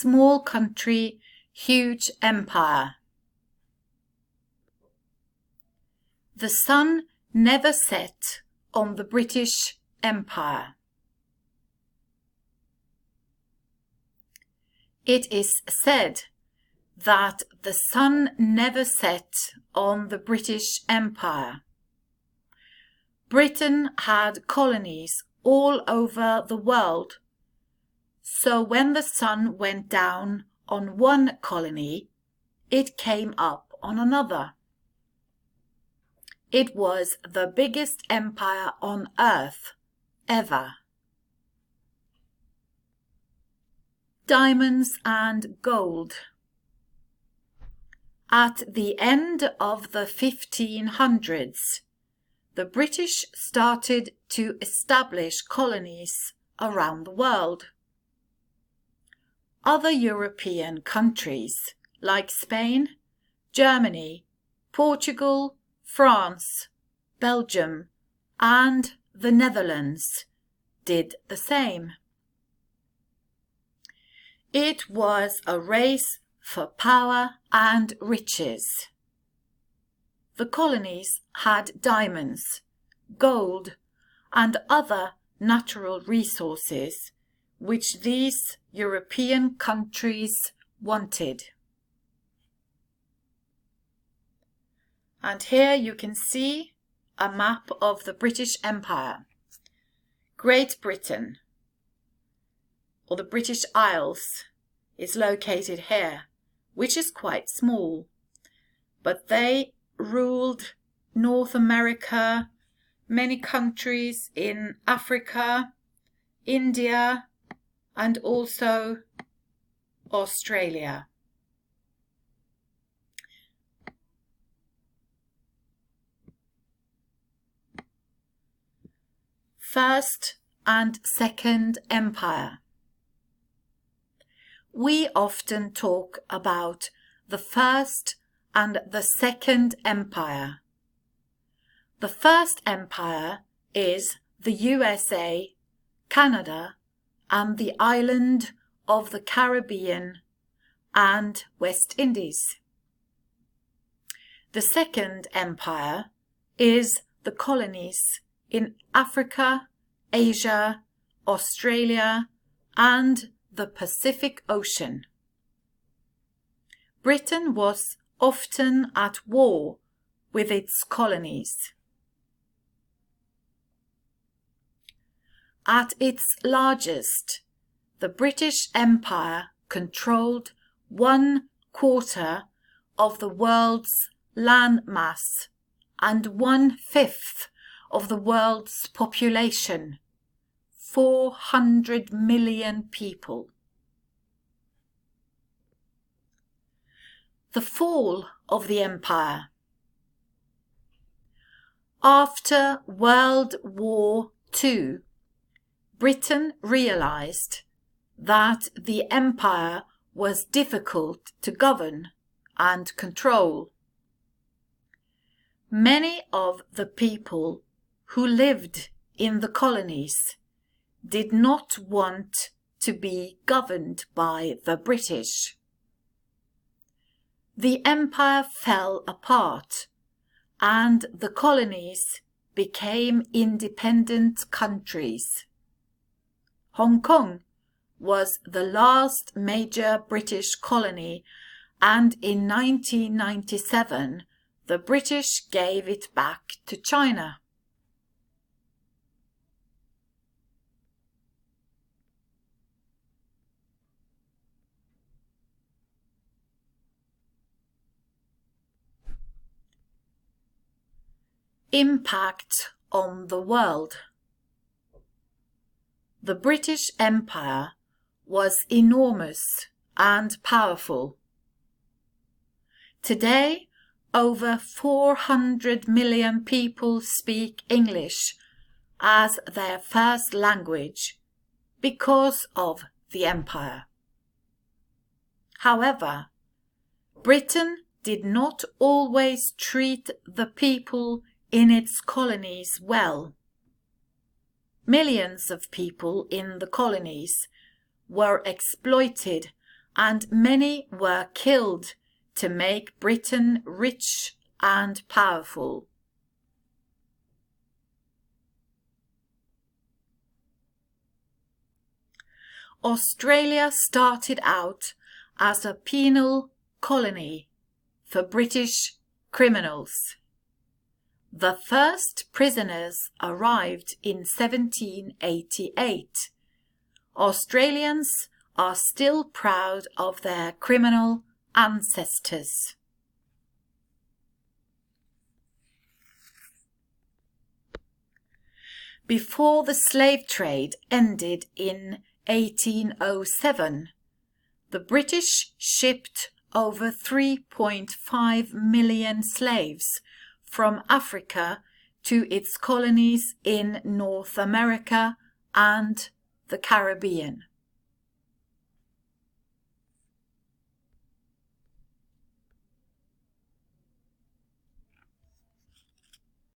small country, huge empire. The sun never set on the British Empire. It is said that the sun never set on the British Empire. Britain had colonies all over the world, so when the sun went down on one colony, it came up on another. It was the biggest empire on earth ever. Diamonds and gold. At the end of the 1500s, the British started to establish colonies around the world. Other European countries like Spain, Germany, Portugal, France, Belgium, and the Netherlands did the same. It was a race for power and riches. The colonies had diamonds, gold, and other natural resources which these European countries wanted. And here you can see a map of the British Empire. Great Britain, or the British Isles, is located here, which is quite small, but they ruled North America, many countries in Africa, India, and also Australia. First and Second Empire. We often talk about the First and the Second Empire. The First Empire is the USA, Canada, and the island of the Caribbean and West Indies. The Second Empire is the colonies in Africa, Asia, Australia, and the Pacific Ocean. Britain was often at war with its colonies. At its largest, the British Empire controlled 1/4 of the world's landmass and 1/5 of the world's population, 400 million people. The fall of the empire. After World War II, Britain realized that the empire was difficult to govern and control. Many of the people who lived in the colonies did not want to be governed by the British. The empire fell apart and the colonies became independent countries. Hong Kong was the last major British colony, and in 1997 the British gave it back to China. Impact on the world. The British Empire was enormous and powerful. Today, over 400 million people speak English as their first language because of the empire. However, Britain did not always treat the people in its colonies well. Millions of people in the colonies were exploited and many were killed to make Britain rich and powerful. Australia started out as a penal colony for British criminals. The first prisoners arrived in 1788. Australians are still proud of their criminal ancestors. Before the slave trade ended in 1807, the British shipped over 3.5 million slaves from Africa to its colonies in North America and the Caribbean.